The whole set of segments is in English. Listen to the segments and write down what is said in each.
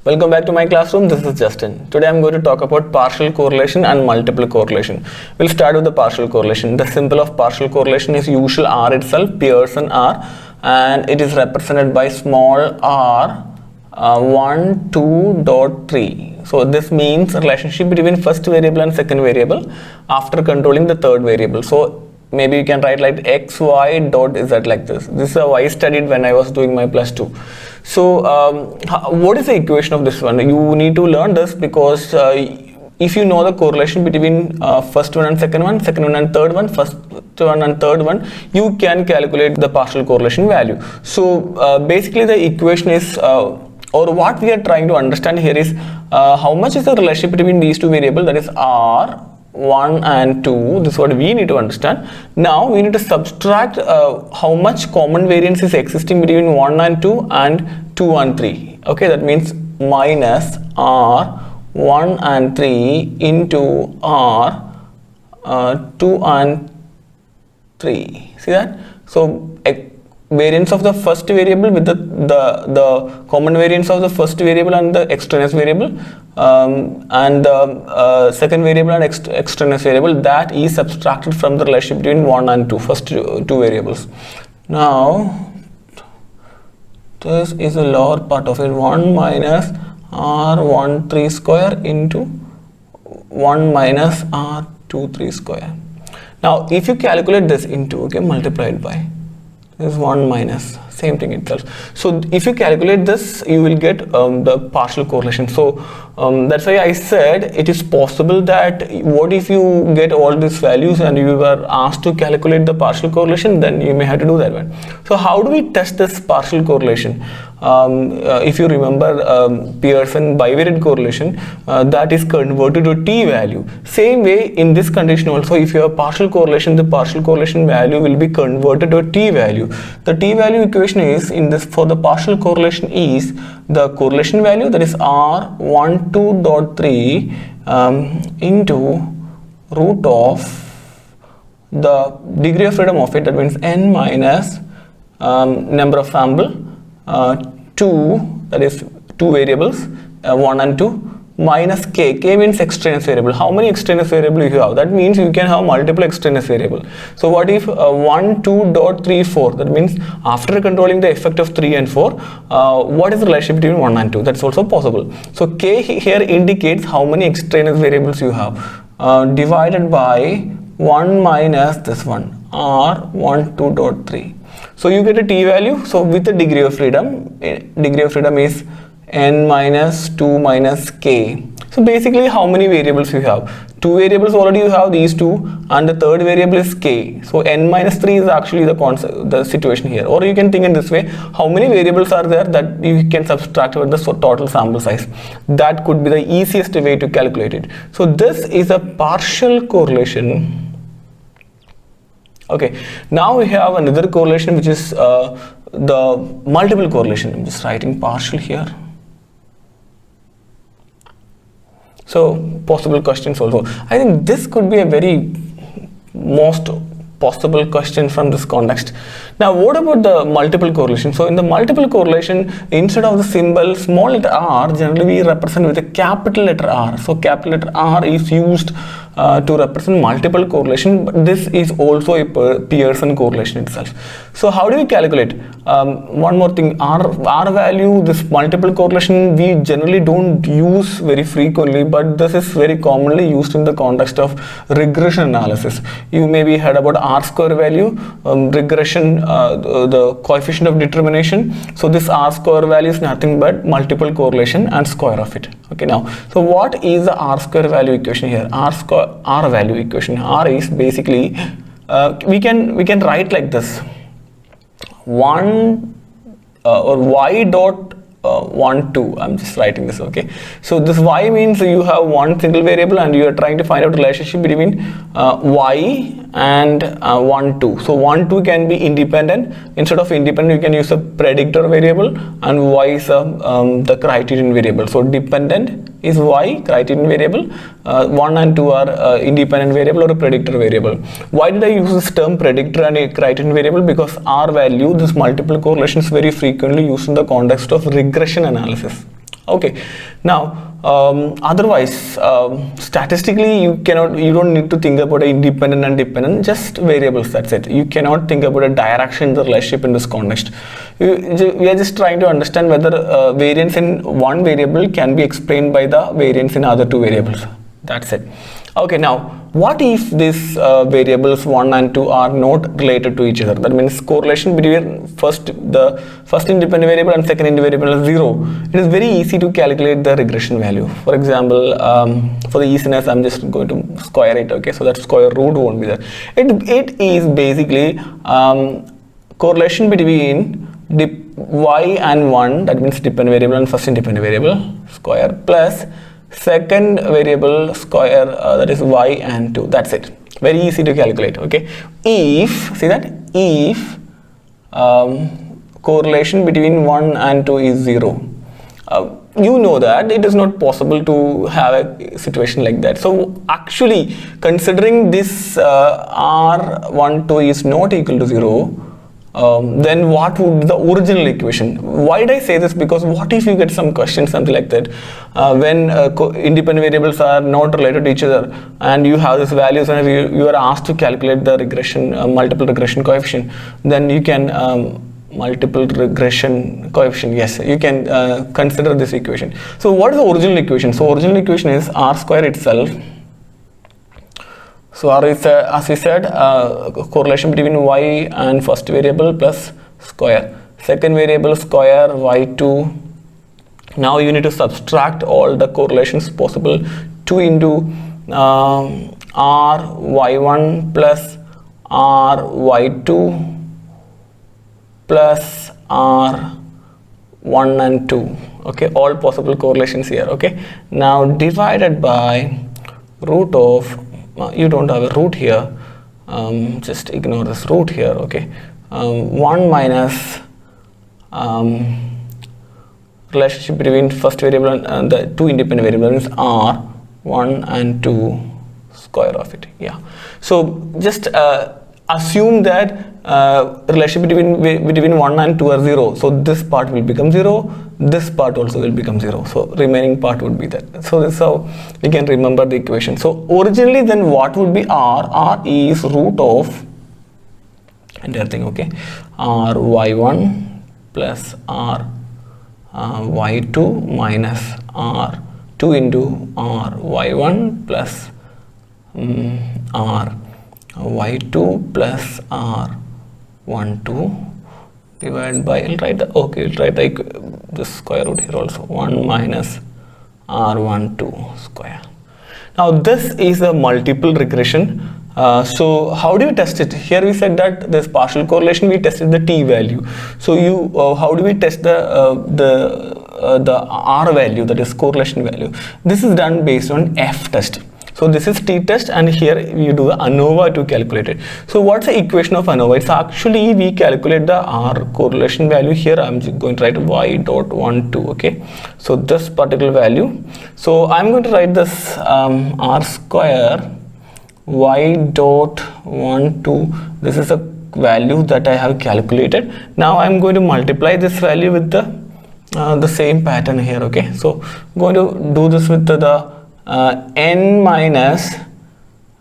Welcome back to my classroom. This is Justin. Today I'm going to talk about partial correlation and multiple correlation. We'll start with the partial correlation. The symbol of partial correlation is usual R itself, Pearson R, and it is represented by small r 1, 2, dot 3. So this means relationship between first variable and second variable after controlling the third variable. So maybe you can write like x, y, dot z like this. This is how I studied when I was doing my plus 2. So what is the equation of this one? You need to learn this because if you know the correlation between first one and second one and third one, first one and third one, you can calculate the partial correlation value. So basically the equation is or what we are trying to understand here is how much is the relationship between these two variables, that is r 1 and 2. This is what we need to understand. Now we need to subtract how much common variance is existing between 1 and 2 and 2 and 3. Okay, that means minus r 1 and 3 into r 2 and 3. See that? So variance of the first variable with the common variance of the first variable and the extraneous variable, and the second variable and extraneous variable, that is subtracted from the relationship between 1 and 2, first two variables. Now this is the lower part of it, 1 minus r13 square into 1 minus r23 square. Now if you calculate this into, okay, multiplied by, this is 1 minus, same thing itself. So if you calculate this, you will get the partial correlation. So that's why I said it is possible that what if you get all these values and you were asked to calculate the partial correlation, then you may have to do that one. So how do we test this partial correlation? If you remember Pearson bivariate correlation, that is converted to t-value. Same way in this condition also, if you have partial correlation, the partial correlation value will be converted to t-value. The t-value equation is in this, for the partial correlation is the correlation value, that is r12 dot 3 into root of the degree of freedom of it, that means n minus number of sample 2, that is two variables 1 and 2, minus k means extraneous variable. How many extraneous variable you have? That means you can have multiple extraneous variable. So what if 1, 2 dot 3, 4, that means after controlling the effect of 3 and 4, what is the relationship between 1 and 2? That's also possible. So k here indicates how many extraneous variables you have, divided by 1 minus this one, r12 dot 3. So you get a t-value. So with the degree of freedom is n minus 2 minus k. So basically how many variables you have? Two variables already you have, these two, and the third variable is k. So n minus 3 is actually the situation here. Or you can think in this way, how many variables are there that you can subtract with the total sample size. That could be the easiest way to calculate it. So this is a partial correlation. Okay, now we have another correlation, which is the multiple correlation. I'm just writing partial here. So possible questions also. I think this could be a very most possible question from this context. Now what about the multiple correlation? So in the multiple correlation, instead of the symbol small letter r, generally we represent with a capital letter R. So capital letter R is used to represent multiple correlation, but this is also a Pearson correlation itself. So how do we calculate? One more thing, R value, this multiple correlation we generally don't use very frequently, but this is very commonly used in the context of regression analysis. You maybe heard about R square value, regression, the coefficient of determination. So this R square value is nothing but multiple correlation and square of it. Okay, now, so what is the R square value equation here? R value equation. R is basically we can write like this: 1 or y dot 1, 2. I'm just writing this. Okay, so this y means you have one single variable and you are trying to find out relationship between y and 1, 2. So 1, 2 can be independent. Instead of independent, you can use a predictor variable, and y is the criterion variable. So dependent is y, criterion variable. 1 and 2 are independent variable or a predictor variable. Why did I use this term predictor and a criterion variable? Because R value, this multiple correlation, is very frequently used in the context of regression analysis. Okay, now otherwise statistically you don't need to think about independent and dependent, just variables, that's it. You cannot think about a direction in the relationship in this context. We are just trying to understand whether variance in one variable can be explained by the variance in other two variables, that's it. Okay, now what if these variables 1 and 2 are not related to each other? That means correlation between the first independent variable and second independent variable is 0. It is very easy to calculate the regression value. For example, for the easiness, I'm just going to square it. Okay, so that square root won't be there. It is basically correlation between y and 1, that means dependent variable and first independent variable square, plus second variable square, that is y and 2. That's it. Very easy to calculate. Okay, if, see that, if correlation between 1 and 2 is 0, you know that it is not possible to have a situation like that. So actually, considering this R12 is not equal to 0, then what would be the original equation? Why did I say this? Because what if you get some question, something like that, when independent variables are not related to each other, and you have these values, and you are asked to calculate the regression, multiple regression coefficient, then you can multiple regression coefficient, yes, you can consider this equation. So what is the original equation? So original equation is r square itself. So R is, as we said, correlation between y and first variable plus square, second variable square y2. Now you need to subtract all the correlations possible. 2 into r y1 plus r y2 plus r 1 and 2. Okay, all possible correlations here. Okay, now divided by root of, you don't have a root here, just ignore this root here. Okay, 1 minus relationship between first variable and the two independent variables are 1 and 2 square of it. Yeah, so just assume that relationship between 1 and 2 are 0, so this part will become 0, this part also will become 0, so remaining part would be that. So this is how we can remember the equation. So originally then what would be r is root of entire thing. Okay, r y1 plus r y2 minus r 2 into r y1 plus r y2 plus r 1 2 divided by, I'll write the, okay, I'll write the square root here also, 1 minus r12 square. Now this is a multiple regression. So how do you test it? Here we said that this partial correlation, we tested the t value. So you how do we test the r value, that is correlation value? This is done based on f test. So this is t-test, and here you do the ANOVA to calculate it. So what's the equation of ANOVA? It's actually we calculate the r correlation value. Here I'm going to write y dot 1 2. Okay, so this particular value. So I'm going to write this r square y dot 1 2. This is a value that I have calculated. Now I'm going to multiply this value with the same pattern here. Okay, so I'm going to do this with the n minus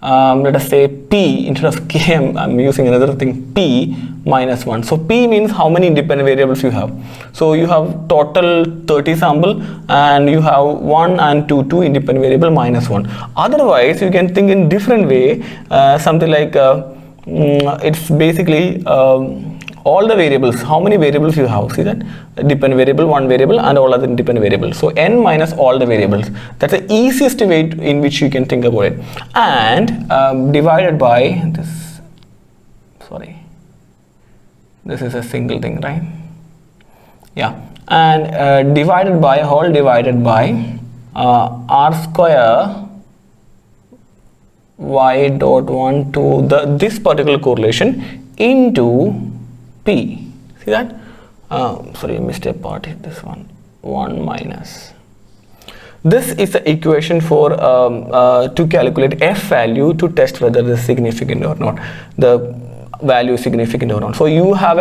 let us say p, instead of k I'm using another thing, p minus 1. So p means how many independent variables you have. So you have total 30 sample, and you have 1 and 2 independent variable minus 1. Otherwise you can think in different way, something like it's basically all the variables, how many variables you have. See that, dependent variable, one variable, and all other independent variables. So n minus all the variables. That's the easiest way in which you can think about it. And divided by this, sorry, this is a single thing, right? Yeah, and divided by, whole divided by r square y dot 1 to this particular correlation into p. See that? Sorry, I missed a part here. This one, 1 minus. This is the equation for to calculate f value to test whether it is significant or not. The value is significant or not. So you have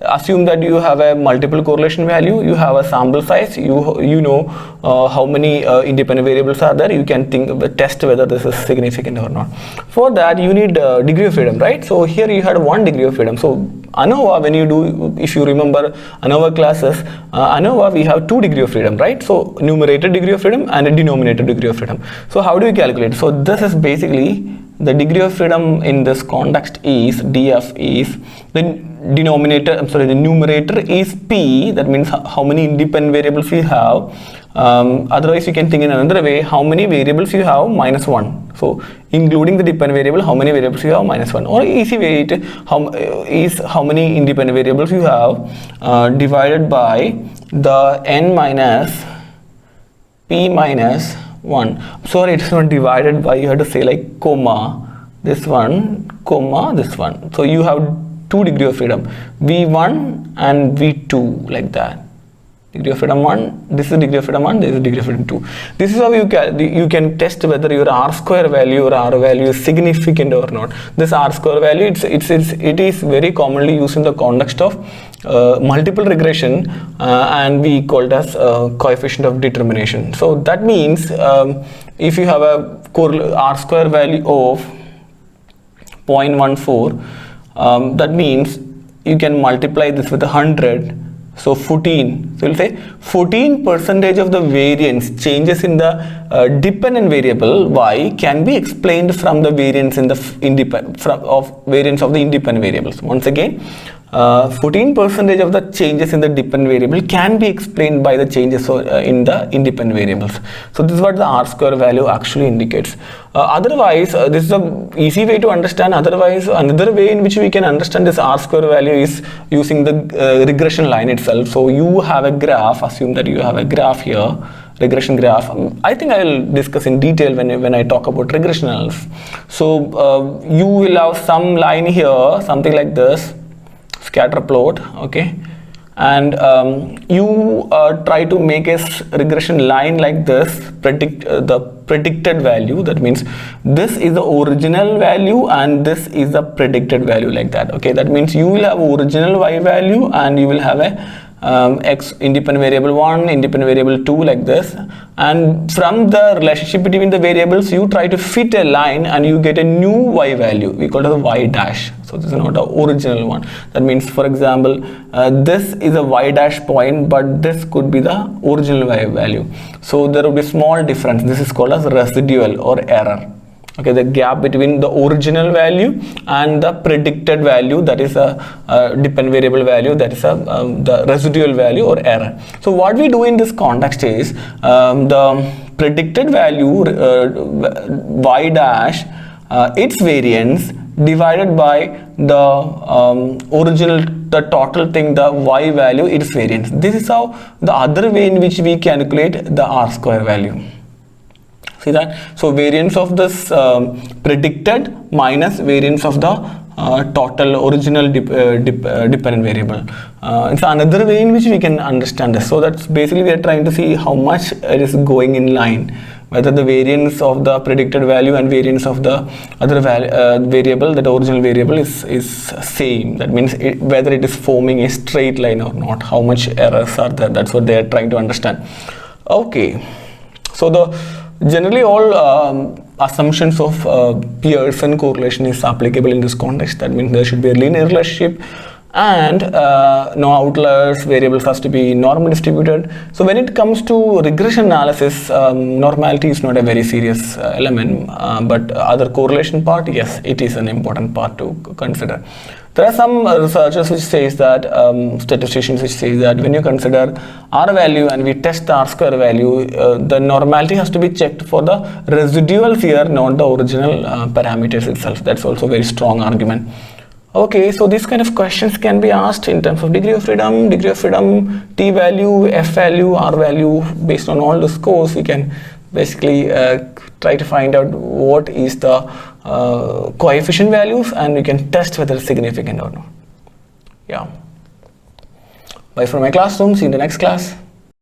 assume that you have a multiple correlation value, you have a sample size, you know how many independent variables are there, you can test whether this is significant or not. For that you need degree of freedom, right? So here you had 1 degree of freedom. So ANOVA, when you do, if you remember ANOVA classes, ANOVA we have 2 degree of freedom, right? So numerator degree of freedom and a denominator degree of freedom. So how do you calculate? So this is basically the degree of freedom in this context is df is the denominator, the numerator is p, that means how many independent variables you have. Otherwise you can think in another way, how many variables you have minus 1. So including the dependent variable, how many variables you have minus 1, or easy way is how many independent variables you have divided by the n minus p minus 1. Sorry, it's not divided by, you have to say like comma this one, comma this one. So you have 2 degree of freedom, v1 and v2, like that. Degree of freedom 1, this is degree of freedom 1, this is degree of freedom 2. This is how you can test whether your r square value or r value is significant or not. This r square value, it is very commonly used in the context of multiple regression, and we call it as coefficient of determination. So that means if you have a r square value of 0.14, that means you can multiply this with 100. So 14, so we'll say 14% of the variance changes in the dependent variable y can be explained from the variance in the variance of the independent variables. Once again, 14% of the changes in the dependent variable can be explained by the changes in the independent variables. So this is what the r square value actually indicates. Otherwise, this is a easy way to understand. Otherwise, another way in which we can understand this r square value is using the regression line itself. So you have a graph, assume that you have a graph here, regression graph. I think I will discuss in detail when I talk about regression analysis. So you will have some line here, something like this, scatter plot, okay, and you try to make a regression line like this, predict the predicted value. That means this is the original value and this is the predicted value, like that. Okay, that means you will have original y value and you will have a x independent variable 1, independent variable 2, like this, and from the relationship between the variables you try to fit a line and you get a new y value. We call it the y dash. So this is not the original one. That means, for example, this is a y dash point, but this could be the original y value. So there will be small difference. This is called as residual or error. Okay, the gap between the original value and the predicted value, that is a dependent variable value, that is the residual value or error. So what we do in this context is the predicted value y dash, its variance divided by the original, the total thing, the y value, its variance. This is how the other way in which we calculate the r square value. See that? So variance of this predicted minus variance of the total original dependent variable. It's another way in which we can understand this. So that's basically we are trying to see how much it is going in line, whether the variance of the predicted value and variance of the other variable, that original variable is same. That means whether it is forming a straight line or not, how much errors are there. That's what they are trying to understand. Okay, so generally all assumptions of Pearson correlation is applicable in this context. That means there should be a linear relationship and no outliers, variables has to be normally distributed. So when it comes to regression analysis, normality is not a very serious element, but other correlation part, yes, it is an important part to consider. There are some researchers which says that, statisticians which say that when you consider r value and we test the r square value, the normality has to be checked for the residuals here, not the original parameters itself. That's also a very strong argument. Okay, so these kind of questions can be asked in terms of degree of freedom, t value, f value, r value. Based on all the scores, we can basically try to find out what is the coefficient values, and we can test whether it's significant or not. Yeah. Bye from my classroom. See you in the next class.